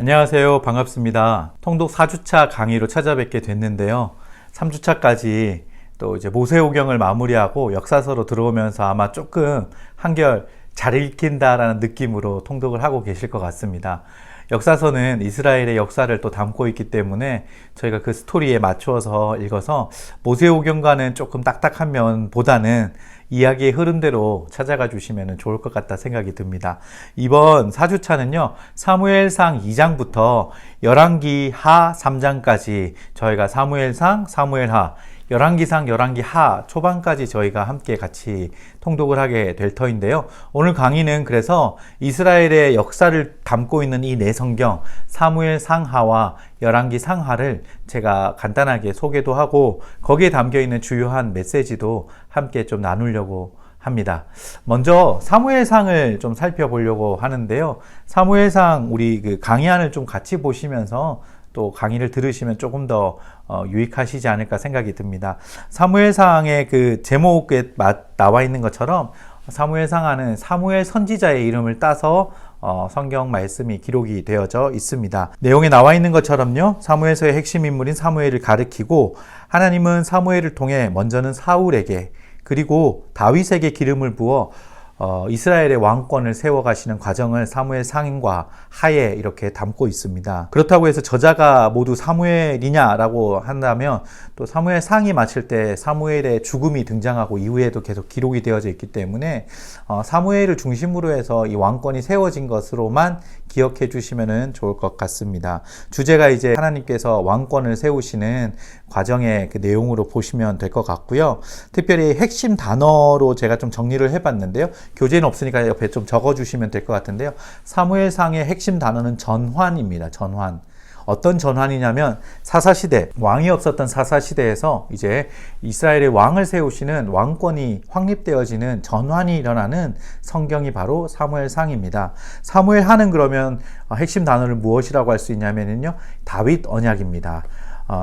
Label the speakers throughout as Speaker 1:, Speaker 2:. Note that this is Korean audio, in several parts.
Speaker 1: 안녕하세요. 반갑습니다. 통독 4주차 강의로 찾아뵙게 됐는데요. 3주차까지 또 이제 모세오경을 마무리하고 역사서로 들어오면서 아마 조금 한결 잘 읽힌다라는 느낌으로 통독을 하고 계실 것 같습니다. 역사서는 이스라엘의 역사를 또 담고 있기 때문에 저희가 그 스토리에 맞추어서 읽어서 모세오경과는 조금 딱딱한 면보다는 이야기의 흐름대로 찾아가 주시면 좋을 것 같다 생각이 듭니다. 이번 4주차는요, 사무엘상 2장부터 열왕기 하 3장까지 저희가 사무엘상, 사무엘하, 열왕기상, 열왕기하 초반까지 저희가 함께 같이 통독을 하게 될 터인데요. 오늘 강의는 그래서 이스라엘의 역사를 담고 있는 이 네 성경, 사무엘상하와 열왕기상하를 제가 간단하게 소개도 하고 거기에 담겨 있는 주요한 메시지도 함께 좀 나누려고 합니다. 먼저 사무엘상을 좀 살펴보려고 하는데요. 사무엘상 우리 그 강의안을 좀 같이 보시면서 또 강의를 들으시면 조금 더 유익하시지 않을까 생각이 듭니다. 사무엘상의 그 제목에 나와 있는 것처럼 사무엘상하는 사무엘 선지자의 이름을 따서 성경 말씀이 기록이 되어져 있습니다. 내용에 나와 있는 것처럼요, 사무엘서의 핵심 인물인 사무엘을 가리키고 하나님은 사무엘을 통해 먼저는 사울에게 그리고 다윗에게 기름을 부어 이스라엘의 왕권을 세워가시는 과정을 사무엘 상과 하에 이렇게 담고 있습니다. 그렇다고 해서 저자가 모두 사무엘이냐라고 한다면 또 사무엘 상이 마칠 때 사무엘의 죽음이 등장하고 이후에도 계속 기록이 되어져 있기 때문에 사무엘을 중심으로 해서 이 왕권이 세워진 것으로만 기억해 주시면 좋을 것 같습니다. 주제가 이제 하나님께서 왕권을 세우시는 과정의 그 내용으로 보시면 될 것 같고요. 특별히 핵심 단어로 제가 좀 정리를 해봤는데요. 교재는 없으니까 옆에 좀 적어주시면 될 것 같은데요. 사무엘상의 핵심 단어는 전환입니다. 전환. 어떤 전환이냐면 사사시대, 왕이 없었던 사사시대에서 이제 이스라엘의 왕을 세우시는 왕권이 확립되어지는 전환이 일어나는 성경이 바로 사무엘상입니다. 사무엘하는 그러면 핵심 단어를 무엇이라고 할 수 있냐면요, 다윗 언약입니다.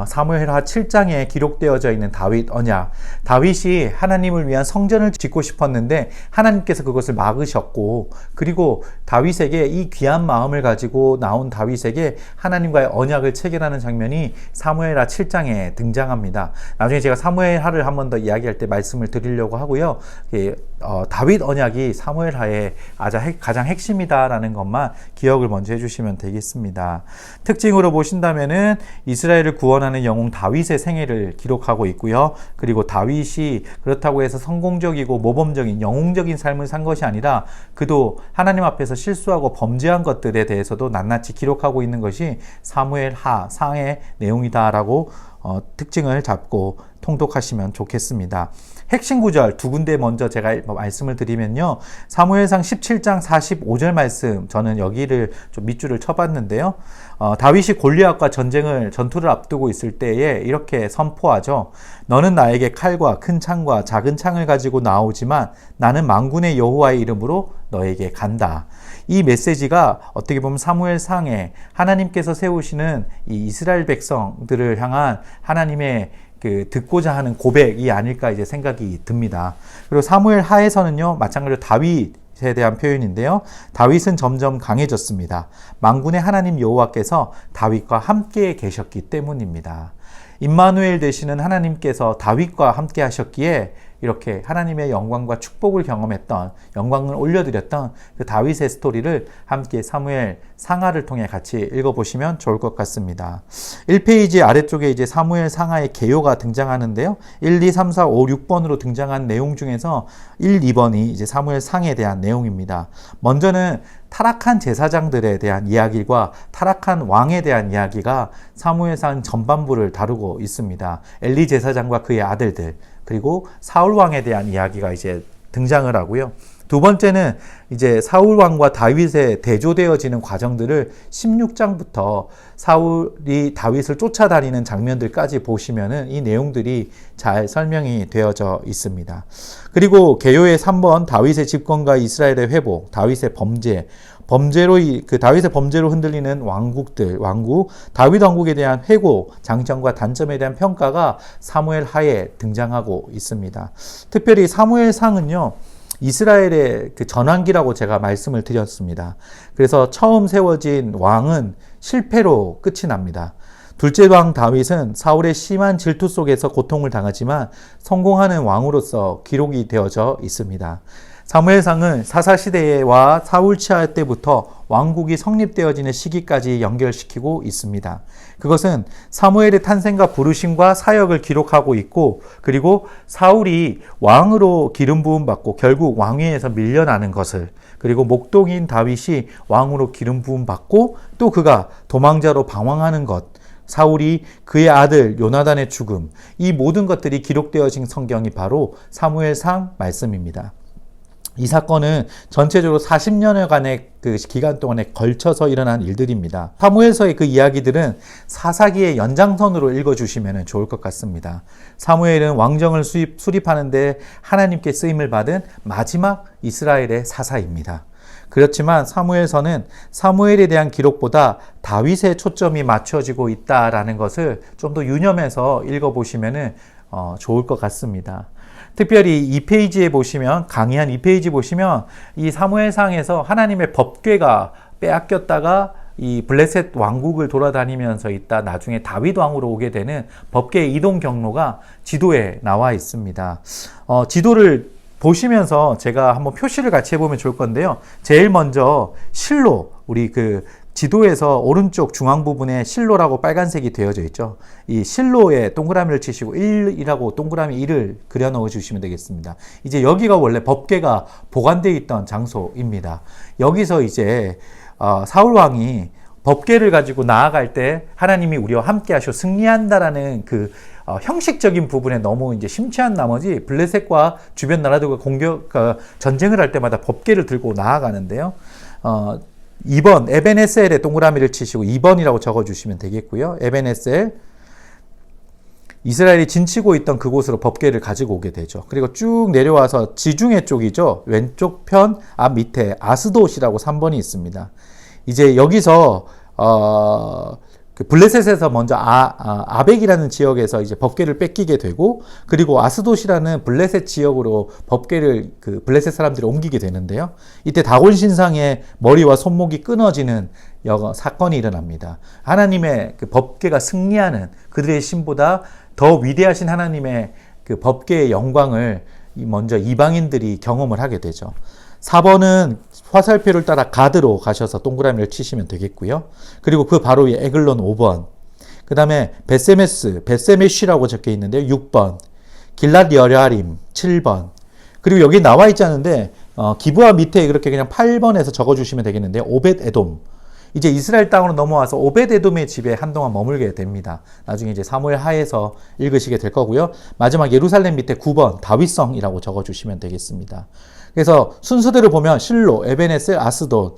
Speaker 1: 사무엘하 7장에 기록되어져 있는 다윗 언약. 다윗이 하나님을 위한 성전을 짓고 싶었는데 하나님께서 그것을 막으셨고, 그리고 다윗에게 이 귀한 마음을 가지고 나온 다윗에게 하나님과의 언약을 체결하는 장면이 사무엘하 7장에 등장합니다. 나중에 제가 사무엘하를 한 번 더 이야기할 때 말씀을 드리려고 하고요. 다윗 언약이 사무엘하의 가장 핵심이다라는 것만 기억을 먼저 해주시면 되겠습니다. 특징으로 보신다면은 이스라엘을 구원하는 영웅 다윗의 생애를 기록하고 있고요. 그리고 다윗이 그렇다고 해서 성공적이고 모범적인 영웅적인 삶을 산 것이 아니라 그도 하나님 앞에서 실수하고 범죄한 것들에 대해서도 낱낱이 기록하고 있는 것이 사무엘하 상의 내용이다라고 특징을 잡고 통독하시면 좋겠습니다. 핵심 구절 두 군데 먼저 제가 말씀을 드리면요. 사무엘상 17장 45절 말씀, 저는 여기를 좀 밑줄을 쳐봤는데요. 다윗이 골리앗과 전투를 앞두고 있을 때에 이렇게 선포하죠. 너는 나에게 칼과 큰 창과 작은 창을 가지고 나오지만 나는 만군의 여호와의 이름으로 너에게 간다. 이 메시지가 어떻게 보면 사무엘상에 하나님께서 세우시는 이 이스라엘 백성들을 향한 하나님의 듣고자 하는 고백이 아닐까 이제 생각이 듭니다. 그리고 사무엘 하에서는요, 마찬가지로 다윗에 대한 표현인데요. 다윗은 점점 강해졌습니다. 만군의 하나님 여호와께서 다윗과 함께 계셨기 때문입니다. 임마누엘 되시는 하나님께서 다윗과 함께 하셨기에 이렇게 하나님의 영광과 축복을 경험했던, 영광을 올려드렸던 그 다윗의 스토리를 함께 사무엘 상하를 통해 같이 읽어보시면 좋을 것 같습니다. 1페이지 아래쪽에 이제 사무엘 상하의 개요가 등장하는데요. 1, 2, 3, 4, 5, 6번으로 등장한 내용 중에서 1, 2번이 이제 사무엘 상에 대한 내용입니다. 먼저는 타락한 제사장들에 대한 이야기와 타락한 왕에 대한 이야기가 사무엘상 전반부를 다루고 있습니다. 엘리 제사장과 그의 아들들, 그리고 사울 왕에 대한 이야기가 이제 등장을 하고요. 두 번째는 이제 사울 왕과 다윗의 대조되어지는 과정들을 16장부터 사울이 다윗을 쫓아다니는 장면들까지 보시면은 이 내용들이 잘 설명이 되어져 있습니다. 그리고 개요의 3번 다윗의 집권과 이스라엘의 회복, 다윗의 다윗의 범죄로 흔들리는 왕국, 다윗 왕국에 대한 회고, 장점과 단점에 대한 평가가 사무엘 하에 등장하고 있습니다. 특별히 사무엘 상은요, 이스라엘의 그 전환기라고 제가 말씀을 드렸습니다. 그래서 처음 세워진 왕은 실패로 끝이 납니다. 둘째 왕 다윗은 사울의 심한 질투 속에서 고통을 당하지만 성공하는 왕으로서 기록이 되어져 있습니다. 사무엘상은 사사시대와 사울 치하 때부터 왕국이 성립되어지는 시기까지 연결시키고 있습니다. 그것은 사무엘의 탄생과 부르심과 사역을 기록하고 있고, 그리고 사울이 왕으로 기름 부음 받고 결국 왕위에서 밀려나는 것을, 그리고 목동인 다윗이 왕으로 기름 부음 받고 또 그가 도망자로 방황하는 것, 사울이 그의 아들 요나단의 죽음, 이 모든 것들이 기록되어진 성경이 바로 사무엘상 말씀입니다. 이 사건은 전체적으로 40년여간의 그 기간 동안에 걸쳐서 일어난 일들입니다. 사무엘서의 그 이야기들은 사사기의 연장선으로 읽어주시면 좋을 것 같습니다. 사무엘은 왕정을 수립하는데 하나님께 쓰임을 받은 마지막 이스라엘의 사사입니다. 그렇지만 사무엘서는 사무엘에 대한 기록보다 다윗에 초점이 맞춰지고 있다라는 것을 좀 더 유념해서 읽어보시면 좋을 것 같습니다. 특별히 이 페이지에 보시면, 강의한 이 페이지 보시면 이 사무엘상에서 하나님의 법궤가 빼앗겼다가 이 블레셋 왕국을 돌아다니면서 있다 나중에 다윗 왕으로 오게 되는 법궤의 이동 경로가 지도에 나와 있습니다. 지도를 보시면서 제가 한번 표시를 같이 해보면 좋을 건데요. 제일 먼저 실로, 우리 그 지도에서 오른쪽 중앙 부분에 실로라고 빨간색이 되어져 있죠. 이 실로에 동그라미를 치시고 1이라고 동그라미 1을 그려 넣어 주시면 되겠습니다. 이제 여기가 원래 법궤가 보관되어 있던 장소입니다. 여기서 이제 사울 왕이 법궤를 가지고 나아갈 때 하나님이 우리와 함께 하셔 승리한다라는 그 형식적인 부분에 너무 이제 심취한 나머지 블레셋과 주변 나라들과 전쟁을 할 때마다 법궤를 들고 나아가는데요. 2번 에벤에셀에 동그라미를 치시고 2번이라고 적어주시면 되겠고요. 에벤에셀, 이스라엘이 진치고 있던 그곳으로 법궤를 가지고 오게 되죠. 그리고 쭉 내려와서 지중해 쪽이죠. 왼쪽 편 앞 밑에 아스돗이라고 3번이 있습니다. 이제 여기서 그 블레셋에서 먼저 아벡이라는 지역에서 이제 법궤를 뺏기게 되고, 그리고 아스돗이라는 블레셋 지역으로 법궤를 그 블레셋 사람들이 옮기게 되는데요. 이때 다곤 신상의 머리와 손목이 끊어지는 사건이 일어납니다. 하나님의 그 법궤가 승리하는, 그들의 신보다 더 위대하신 하나님의 그 법궤의 영광을 먼저 이방인들이 경험을 하게 되죠. 4번은 화살표를 따라 가드로 가셔서 동그라미를 치시면 되겠고요. 그리고 그 바로 위에 에글론 5번. 그 다음에 베세메쉬라고 적혀 있는데요. 6번. 길랏 여리암 7번. 그리고 여기 나와 있지 않은데 기브아 밑에 그렇게 그냥 8번에서 적어주시면 되겠는데요. 오벳 에돔. 이제 이스라엘 땅으로 넘어와서 오벳 에돔의 집에 한동안 머물게 됩니다. 나중에 이제 사무엘 하에서 읽으시게 될 거고요. 마지막 예루살렘 밑에 9번 다윗성이라고 적어주시면 되겠습니다. 그래서 순서대로 보면 실로, 에벤에셀, 아스돗,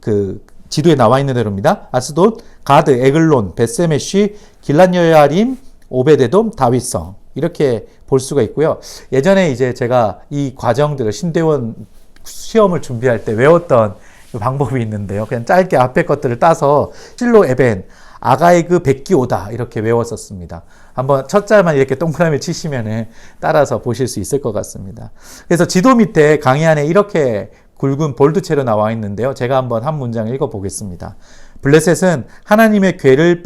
Speaker 1: 그 지도에 나와 있는 대로입니다. 아스돗, 가드, 에글론, 베세메쉬, 길랏 여리암, 오벳 에돔, 다윗성, 이렇게 볼 수가 있고요. 예전에 이제 제가 이 과정들을 신대원 시험을 준비할 때 외웠던 방법이 있는데요. 그냥 짧게 앞에 것들을 따서 실로, 에벤, 아가이그, 백기오다 이렇게 외웠었습니다. 한번 첫 자만 이렇게 동그라미 치시면은 따라서 보실 수 있을 것 같습니다. 그래서 지도 밑에 강의 안에 이렇게 굵은 볼드체로 나와 있는데요. 제가 한번 한 문장 읽어보겠습니다. 블레셋은 하나님의 궤를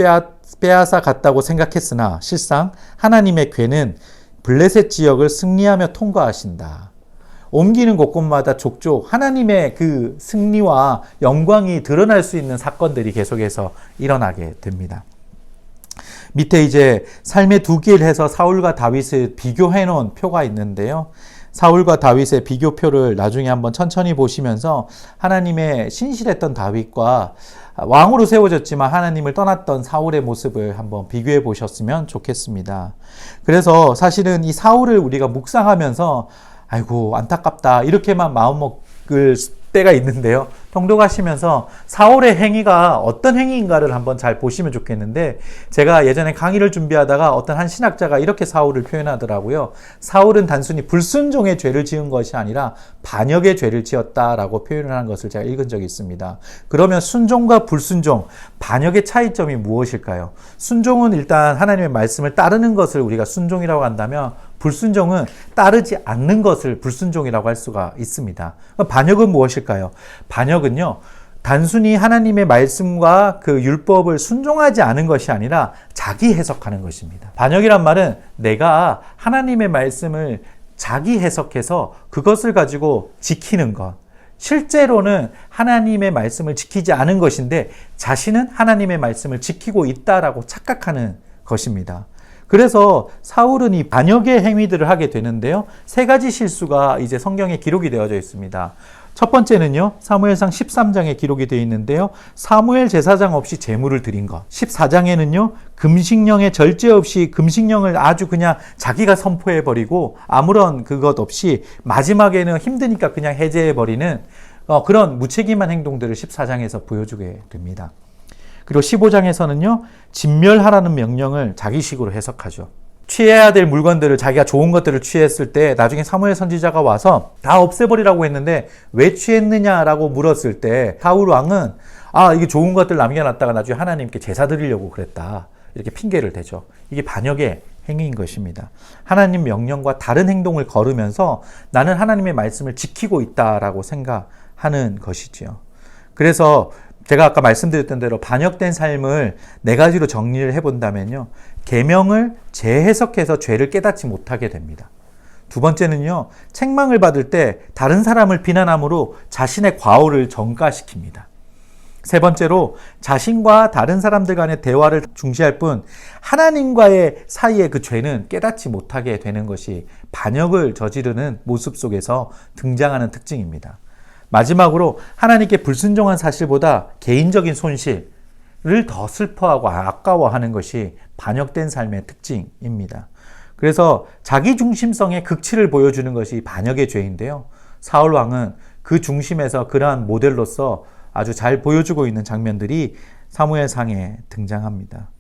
Speaker 1: 빼앗아 갔다고 생각했으나 실상 하나님의 궤는 블레셋 지역을 승리하며 통과하신다. 옮기는 곳곳마다 족족 하나님의 그 승리와 영광이 드러날 수 있는 사건들이 계속해서 일어나게 됩니다. 밑에 이제 삶의 두 길 해서 사울과 다윗을 비교해 놓은 표가 있는데요. 사울과 다윗의 비교표를 나중에 한번 천천히 보시면서 하나님의 신실했던 다윗과 왕으로 세워졌지만 하나님을 떠났던 사울의 모습을 한번 비교해 보셨으면 좋겠습니다. 그래서 사실은 이 사울을 우리가 묵상하면서 아이고 안타깝다 이렇게만 마음먹을 때가 있는데요. 통독하시면서 사울의 행위가 어떤 행위인가를 한번 잘 보시면 좋겠는데, 제가 예전에 강의를 준비하다가 어떤 한 신학자가 이렇게 사울을 표현하더라고요. 사울은 단순히 불순종의 죄를 지은 것이 아니라 반역의 죄를 지었다라고 표현을 하는 것을 제가 읽은 적이 있습니다. 그러면 순종과 불순종, 반역의 차이점이 무엇일까요? 순종은 일단 하나님의 말씀을 따르는 것을 우리가 순종이라고 한다면, 불순종은 따르지 않는 것을 불순종이라고 할 수가 있습니다. 반역은 무엇일까요? 반역은요, 단순히 하나님의 말씀과 그 율법을 순종하지 않은 것이 아니라 자기 해석하는 것입니다. 반역이란 말은 내가 하나님의 말씀을 자기 해석해서 그것을 가지고 지키는 것. 실제로는 하나님의 말씀을 지키지 않은 것인데 자신은 하나님의 말씀을 지키고 있다라고 착각하는 것입니다. 그래서 사울은 이 반역의 행위들을 하게 되는데요. 세 가지 실수가 이제 성경에 기록이 되어져 있습니다. 첫 번째는요, 사무엘상 13장에 기록이 되어 있는데요. 사무엘 제사장 없이 제물을 드린 것. 14장에는요, 금식령에 절제 없이 금식령을 아주 그냥 자기가 선포해버리고 아무런 그것 없이 마지막에는 힘드니까 그냥 해제해버리는 그런 무책임한 행동들을 14장에서 보여주게 됩니다. 그리고 15장에서는요, 진멸하라는 명령을 자기식으로 해석하죠. 취해야 될 물건들을 자기가 좋은 것들을 취했을 때 나중에 사무엘 선지자가 와서 다 없애버리라고 했는데 왜 취했느냐라고 물었을 때 사울 왕은 이게 좋은 것들 남겨놨다가 나중에 하나님께 제사 드리려고 그랬다. 이렇게 핑계를 대죠. 이게 반역의 행위인 것입니다. 하나님 명령과 다른 행동을 걸으면서 나는 하나님의 말씀을 지키고 있다라고 생각하는 것이지요. 그래서 제가 아까 말씀드렸던 대로 반역된 삶을 네 가지로 정리를 해본다면요. 계명을 재해석해서 죄를 깨닫지 못하게 됩니다. 두 번째는요. 책망을 받을 때 다른 사람을 비난함으로 자신의 과오를 전가시킵니다. 세 번째로 자신과 다른 사람들 간의 대화를 중시할 뿐 하나님과의 사이의 그 죄는 깨닫지 못하게 되는 것이 반역을 저지르는 모습 속에서 등장하는 특징입니다. 마지막으로 하나님께 불순종한 사실보다 개인적인 손실을 더 슬퍼하고 아까워하는 것이 반역된 삶의 특징입니다. 그래서 자기중심성의 극치를 보여주는 것이 반역의 죄인데요. 사울 왕은 그 중심에서 그러한 모델로서 아주 잘 보여주고 있는 장면들이 사무엘상에 등장합니다.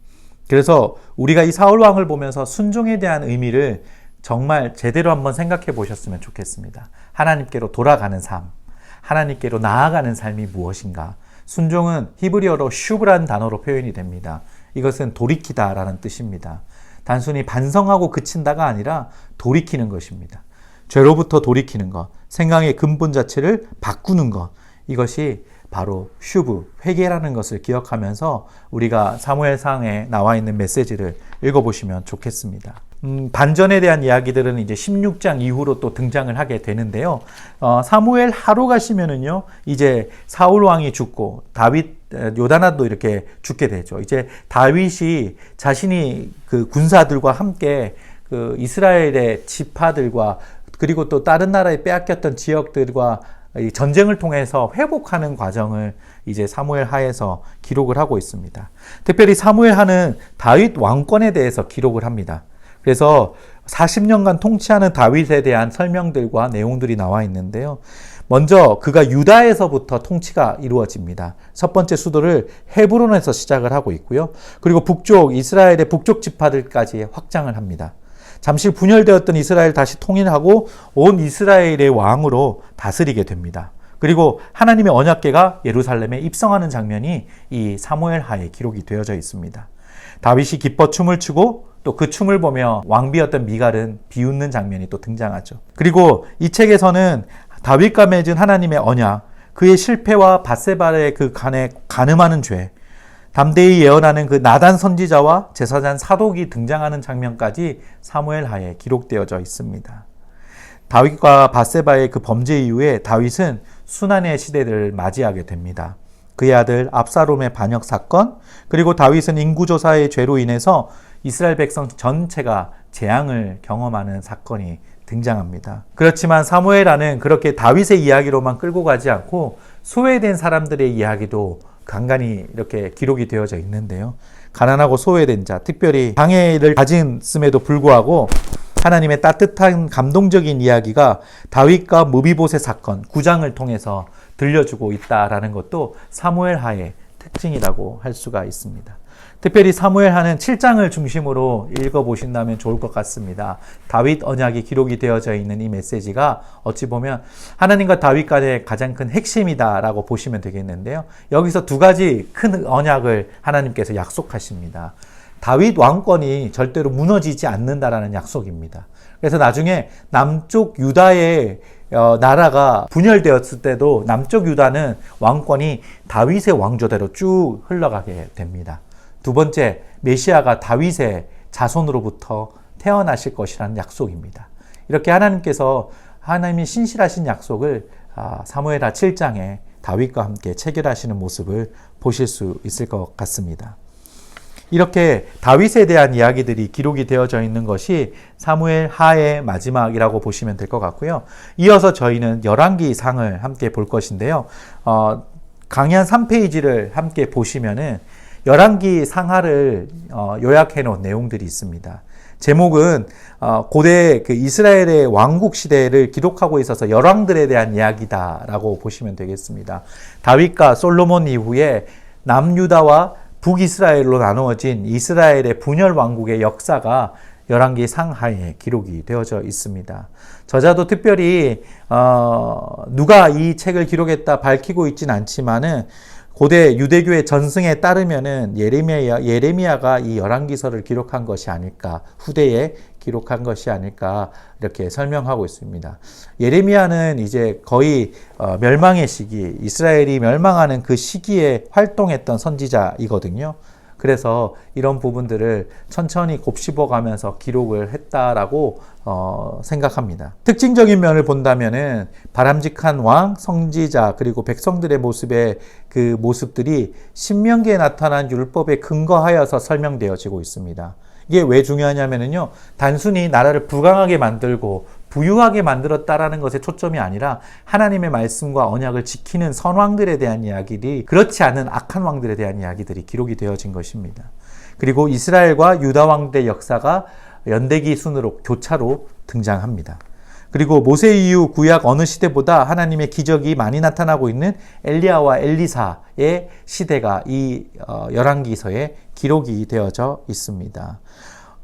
Speaker 1: 그래서 우리가 이 사울 왕을 보면서 순종에 대한 의미를 정말 제대로 한번 생각해 보셨으면 좋겠습니다. 하나님께로 돌아가는 삶. 하나님께로 나아가는 삶이 무엇인가? 순종은 히브리어로 슈브라는 단어로 표현이 됩니다. 이것은 돌이키다라는 뜻입니다. 단순히 반성하고 그친다가 아니라 돌이키는 것입니다. 죄로부터 돌이키는 것, 생각의 근본 자체를 바꾸는 것, 이것이 바로 슈브, 회개라는 것을 기억하면서 우리가 사무엘상에 나와 있는 메시지를 읽어보시면 좋겠습니다. 반전에 대한 이야기들은 이제 16장 이후로 또 등장을 하게 되는데요. 사무엘 하로 가시면은요, 이제 사울 왕이 죽고 다윗, 요다나도 이렇게 죽게 되죠. 이제 다윗이 자신이 그 군사들과 함께 그 이스라엘의 지파들과 그리고 또 다른 나라에 빼앗겼던 지역들과 전쟁을 통해서 회복하는 과정을 이제 사무엘 하에서 기록을 하고 있습니다. 특별히 사무엘 하는 다윗 왕권에 대해서 기록을 합니다. 그래서 40년간 통치하는 다윗에 대한 설명들과 내용들이 나와 있는데요. 먼저 그가 유다에서부터 통치가 이루어집니다. 첫 번째 수도를 헤브론에서 시작을 하고 있고요. 그리고 북쪽, 이스라엘의 북쪽 지파들까지 확장을 합니다. 잠시 분열되었던 이스라엘 다시 통일하고 온 이스라엘의 왕으로 다스리게 됩니다. 그리고 하나님의 언약궤가 예루살렘에 입성하는 장면이 이 사무엘 하에 기록이 되어져 있습니다. 다윗이 기뻐 춤을 추고 또 그 춤을 보며 왕비였던 미갈은 비웃는 장면이 또 등장하죠. 그리고 이 책에서는 다윗과 맺은 하나님의 언약, 그의 실패와 밧세바의 그 간에 간음하는 죄, 담대히 예언하는 그 나단 선지자와 제사장 사독이 등장하는 장면까지 사무엘 하에 기록되어져 있습니다. 다윗과 밧세바의 그 범죄 이후에 다윗은 순환의 시대를 맞이하게 됩니다. 그의 아들 압살롬의 반역 사건, 그리고 다윗은 인구조사의 죄로 인해서 이스라엘 백성 전체가 재앙을 경험하는 사건이 등장합니다. 그렇지만 사무엘하는 그렇게 다윗의 이야기로만 끌고 가지 않고 소외된 사람들의 이야기도 간간히 이렇게 기록이 되어져 있는데요. 가난하고 소외된 자, 특별히 장애를 가졌음에도 불구하고 하나님의 따뜻한 감동적인 이야기가 다윗과 무비보셋 사건 9장을 통해서 들려주고 있다라는 것도 사무엘 하의 특징이라고 할 수가 있습니다. 특별히 사무엘 하는 7장을 중심으로 읽어보신다면 좋을 것 같습니다. 다윗 언약이 기록이 되어져 있는 이 메시지가 어찌 보면 하나님과 다윗 간의 가장 큰 핵심이다라고 보시면 되겠는데요. 여기서 두 가지 큰 언약을 하나님께서 약속하십니다. 다윗 왕권이 절대로 무너지지 않는다라는 약속입니다. 그래서 나중에 남쪽 유다의 나라가 분열되었을 때도 남쪽 유다는 왕권이 다윗의 왕조대로 쭉 흘러가게 됩니다. 두 번째, 메시아가 다윗의 자손으로부터 태어나실 것이라는 약속입니다. 이렇게 하나님께서 하나님이 신실하신 약속을 사무엘하 7장에 다윗과 함께 체결하시는 모습을 보실 수 있을 것 같습니다. 이렇게 다윗에 대한 이야기들이 기록이 되어져 있는 것이 사무엘하의 마지막이라고 보시면 될 것 같고요. 이어서 저희는 열왕기상을 함께 볼 것인데요. 강의 한 3페이지를 함께 보시면은 열왕기 상하를 요약해 놓은 내용들이 있습니다. 제목은 고대 그 이스라엘의 왕국 시대를 기록하고 있어서 열왕들에 대한 이야기다라고 보시면 되겠습니다. 다윗과 솔로몬 이후에 남유다와 북이스라엘로 나누어진 이스라엘의 분열 왕국의 역사가 열왕기 상하에 기록이 되어져 있습니다. 저자도 특별히 누가 이 책을 기록했다 밝히고 있지는 않지만은 고대 유대교의 전승에 따르면은 예레미야가 이 열왕기서를 기록한 것이 아닐까, 후대에 기록한 것이 아닐까 이렇게 설명하고 있습니다. 예레미야는 이제 거의 멸망의 시기, 이스라엘이 멸망하는 그 시기에 활동했던 선지자이거든요. 그래서 이런 부분들을 천천히 곱씹어가면서 기록을 했다라고 생각합니다. 특징적인 면을 본다면은 바람직한 왕, 성지자, 그리고 백성들의 모습의 그 모습들이 신명기에 나타난 율법에 근거하여서 설명되어지고 있습니다. 이게 왜 중요하냐면요, 단순히 나라를 부강하게 만들고 부유하게 만들었다라는 것에 초점이 아니라 하나님의 말씀과 언약을 지키는 선왕들에 대한 이야기들이, 그렇지 않은 악한 왕들에 대한 이야기들이 기록이 되어진 것입니다. 그리고 이스라엘과 유다 왕들의 역사가 연대기 순으로 교차로 등장합니다. 그리고 모세 이후 구약 어느 시대보다 하나님의 기적이 많이 나타나고 있는 엘리야와 엘리사의 시대가 이 열왕기서에 기록이 되어져 있습니다.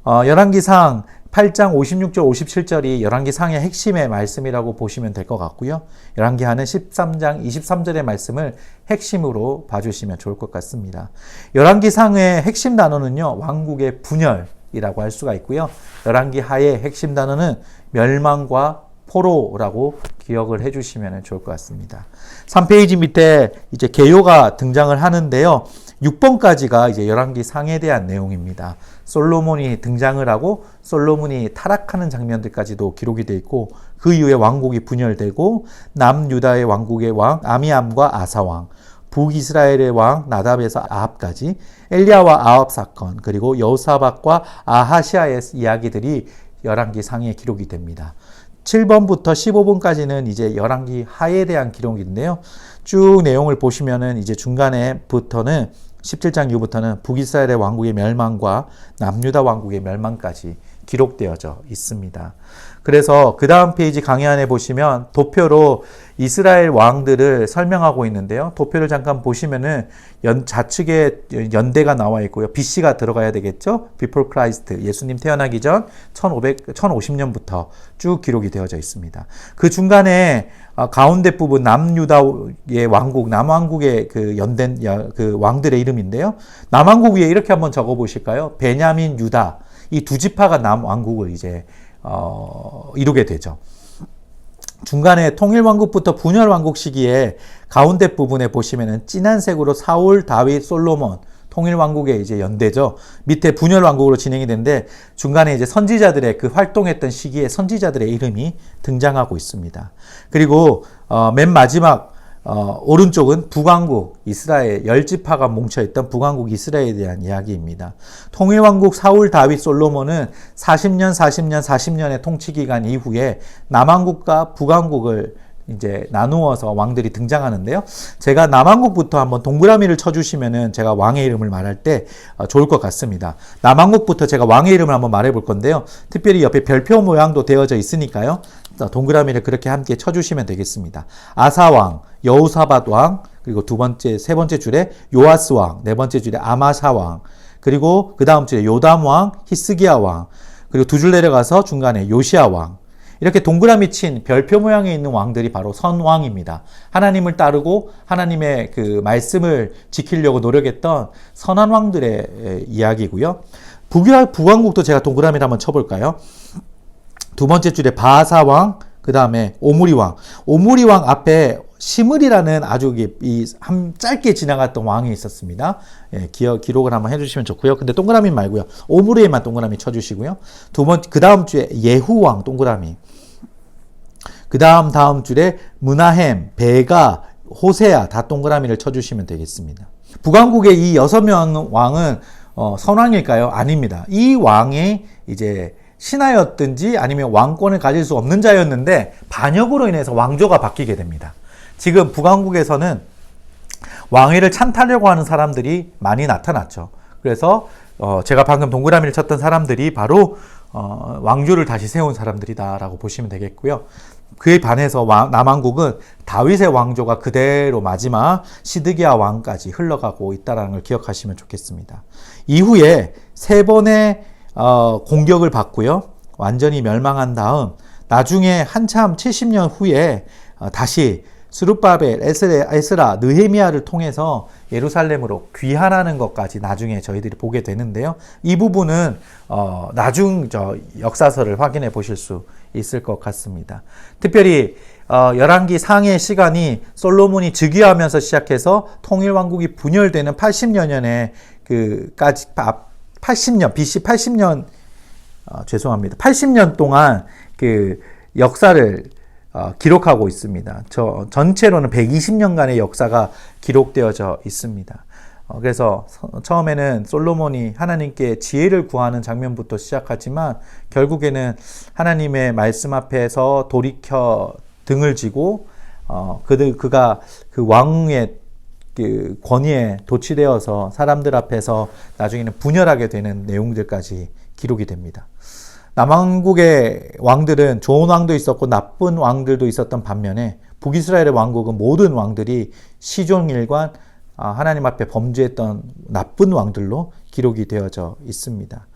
Speaker 1: 열왕기상 8장 56절 57절이 열왕기상의 핵심의 말씀이라고 보시면 될 것 같고요. 열왕기하는 13장 23절의 말씀을 핵심으로 봐주시면 좋을 것 같습니다. 열왕기상의 핵심 단어는요, 왕국의 분열이라고 할 수가 있고요. 열왕기하의 핵심 단어는 멸망과 포로라고 기억을 해주시면 좋을 것 같습니다. 3페이지 밑에 이제 개요가 등장을 하는데요. 6번까지가 이제 열왕기상에 대한 내용입니다. 솔로몬이 등장을 하고 솔로몬이 타락하는 장면들까지도 기록이 되어 있고, 그 이후에 왕국이 분열되고 남유다의 왕국의 왕 아미암과 아사왕, 북이스라엘의 왕 나답에서 아합까지, 엘리야와 아합 사건, 그리고 여호사밧과 아하시아의 이야기들이 열왕기상에 기록이 됩니다. 7번부터 15번까지는 이제 열왕기하에 대한 기록인데요. 쭉 내용을 보시면은 이제 중간에부터는 17장 이후부터는 북이스라엘의 왕국의 멸망과 남유다 왕국의 멸망까지 기록되어져 있습니다. 그래서 그 다음 페이지 강의 안에 보시면 도표로 이스라엘 왕들을 설명하고 있는데요. 도표를 잠깐 보시면은 좌측에 연대가 나와 있고요. BC가 들어가야 되겠죠. Before Christ, 예수님 태어나기 전 1050년부터 쭉 기록이 되어져 있습니다. 그 중간에 가운데 부분 남유다의 왕국, 남왕국의 그 연된 그 왕들의 이름인데요. 남왕국 위에 이렇게 한번 적어 보실까요? 베냐민, 유다, 이 두 지파가 남왕국을 이제 이루게 되죠. 중간에 통일왕국부터 분열왕국 시기에 가운데 부분에 보시면은 진한 색으로 사울, 다윗, 솔로몬, 통일왕국의 이제 연대죠. 밑에 분열왕국으로 진행이 되는데 중간에 이제 선지자들의 그 활동했던 시기에 선지자들의 이름이 등장하고 있습니다. 그리고 맨 마지막 오른쪽은 북왕국 이스라엘 10지파가 뭉쳐있던 북왕국 이스라엘에 대한 이야기입니다. 통일왕국 사울, 다윗, 솔로몬은 40년의 통치기간 이후에 남왕국과 북왕국을 이제 나누어서 왕들이 등장하는데요. 제가 남왕국부터 한번 동그라미를 쳐주시면은 제가 왕의 이름을 말할 때 좋을 것 같습니다. 남왕국부터 제가 왕의 이름을 한번 말해 볼 건데요. 특별히 옆에 별표 모양도 되어져 있으니까요. 동그라미를 그렇게 함께 쳐주시면 되겠습니다. 아사왕, 여호사밧 왕, 그리고 세 번째 줄에 요아스 왕, 네 번째 줄에 아마샤 왕, 그리고 그 다음 줄에 요담 왕, 히스기야 왕, 그리고 두 줄 내려가서 중간에 요시야 왕. 이렇게 동그라미 친 별표 모양에 있는 왕들이 바로 선왕입니다. 하나님을 따르고 하나님의 그 말씀을 지키려고 노력했던 선한 왕들의 이야기고요. 북왕국도 제가 동그라미를 한번 쳐볼까요? 두 번째 줄에 바하사왕, 그 다음에 오므리왕. 오므리왕 앞에 시므리라는 아주 짧게 지나갔던 왕이 있었습니다. 예, 기록을 한번 해주시면 좋고요. 근데 동그라미 말고요. 오므리에만 동그라미 쳐주시고요. 그 다음 주에 예후왕 동그라미. 그 다음 줄에 문하햄, 베가, 호세아 다 동그라미를 쳐주시면 되겠습니다. 북왕국의 이 6명 왕은 선왕일까요? 아닙니다. 이 왕이 이제 신하였든지 아니면 왕권을 가질 수 없는 자였는데 반역으로 인해서 왕조가 바뀌게 됩니다. 지금 북왕국에서는 왕위를 찬탈하려고 하는 사람들이 많이 나타났죠. 그래서 제가 방금 동그라미를 쳤던 사람들이 바로 왕조를 다시 세운 사람들이다라고 보시면 되겠고요. 그에 반해서 남왕국은 다윗의 왕조가 그대로 마지막 시드기야 왕까지 흘러가고 있다는 걸 기억하시면 좋겠습니다. 이후에 3번의 공격을 받고요. 완전히 멸망한 다음 나중에 한참 70년 후에 다시 스룹바벨, 에스라, 느헤미야를 통해서 예루살렘으로 귀환하는 것까지 나중에 저희들이 보게 되는데요. 이 부분은 나중 역사서를 확인해 보실 수 있을 것 같습니다. 특별히 열왕기 상의 시간이 솔로몬이 즉위하면서 시작해서 통일왕국이 분열되는 80여년에 그까지 80년 BC 80년 죄송합니다. 80년 동안 그 역사를 기록하고 있습니다. 전체로는 120년간의 역사가 기록되어져 있습니다. 그래서 처음에는 솔로몬이 하나님께 지혜를 구하는 장면부터 시작하지만 결국에는 하나님의 말씀 앞에서 돌이켜 등을 지고 그가 그 왕의 그 권위에 도취되어서 사람들 앞에서 나중에는 분열하게 되는 내용들까지 기록이 됩니다. 남왕국의 왕들은 좋은 왕도 있었고 나쁜 왕들도 있었던 반면에 북이스라엘의 왕국은 모든 왕들이 시종일관 하나님 앞에 범죄했던 나쁜 왕들로 기록이 되어져 있습니다.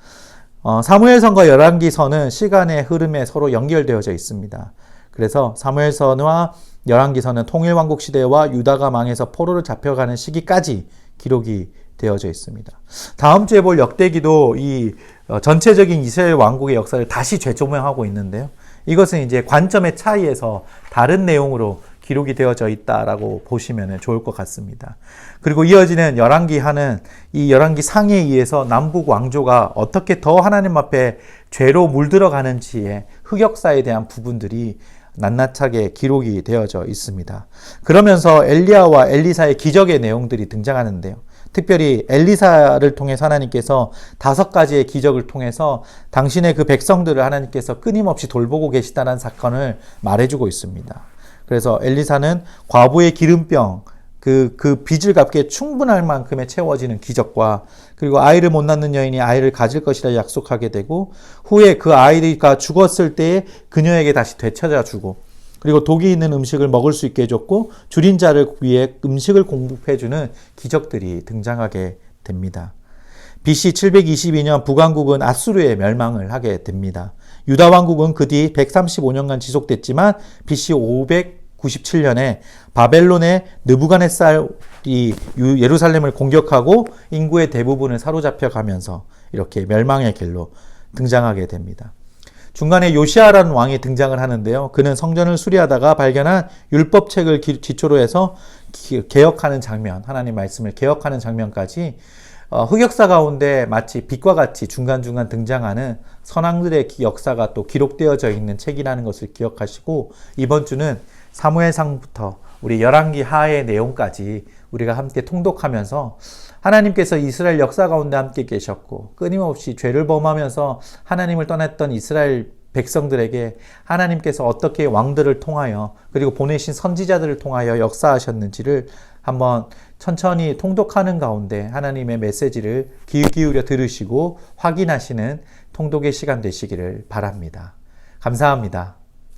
Speaker 1: 사무엘서과 열왕기서는 시간의 흐름에 서로 연결되어져 있습니다. 그래서 사무엘서와 열왕기서는 통일왕국 시대와 유다가 망해서 포로로 잡혀가는 시기까지 기록이 되어져 있습니다. 다음 주에 볼 역대기도 이 전체적인 이스라엘 왕국의 역사를 다시 재조명하고 있는데요. 이것은 이제 관점의 차이에서 다른 내용으로 기록이 되어져 있다라고 보시면 좋을 것 같습니다. 그리고 이어지는 열왕기하는 이 열왕기 상에 의해서 남북 왕조가 어떻게 더 하나님 앞에 죄로 물들어가는지의 흑역사에 대한 부분들이 낱낱하게 기록이 되어져 있습니다. 그러면서 엘리야와 엘리사의 기적의 내용들이 등장하는데요. 특별히 엘리사를 통해서 하나님께서 5가지의 기적을 통해서 당신의 그 백성들을 하나님께서 끊임없이 돌보고 계시다는 사건을 말해주고 있습니다. 그래서 엘리사는 과부의 기름병, 그 빚을 갚기에 충분할 만큼의 채워지는 기적과 그리고 아이를 못 낳는 여인이 아이를 가질 것이라 약속하게 되고 후에 그 아이가 죽었을 때에 그녀에게 다시 되찾아 주고 그리고 독이 있는 음식을 먹을 수 있게 해줬고 줄인 자를 위해 음식을 공급해주는 기적들이 등장하게 됩니다. BC 722년 북왕국은 아수르의 멸망을 하게 됩니다. 유다 왕국은 그 뒤 135년간 지속됐지만 BC 597년에 바벨론의 느부갓네살이 예루살렘을 공격하고 인구의 대부분을 사로잡혀 가면서 이렇게 멸망의 길로 등장하게 됩니다. 중간에 요시아라는 왕이 등장을 하는데요. 그는 성전을 수리하다가 발견한 율법책을 기초로 해서 개혁하는 장면, 하나님 말씀을 개혁하는 장면까지 흑역사 가운데 마치 빛과 같이 중간중간 등장하는 선왕들의 역사가 또 기록되어져 있는 책이라는 것을 기억하시고 이번 주는 사무엘상부터 우리 열왕기 하의 내용까지 우리가 함께 통독하면서 하나님께서 이스라엘 역사 가운데 함께 계셨고 끊임없이 죄를 범하면서 하나님을 떠났던 이스라엘 백성들에게 하나님께서 어떻게 왕들을 통하여 그리고 보내신 선지자들을 통하여 역사하셨는지를 한번 천천히 통독하는 가운데 하나님의 메시지를 귀 기울여 들으시고 확인하시는 통독의 시간 되시기를 바랍니다. 감사합니다.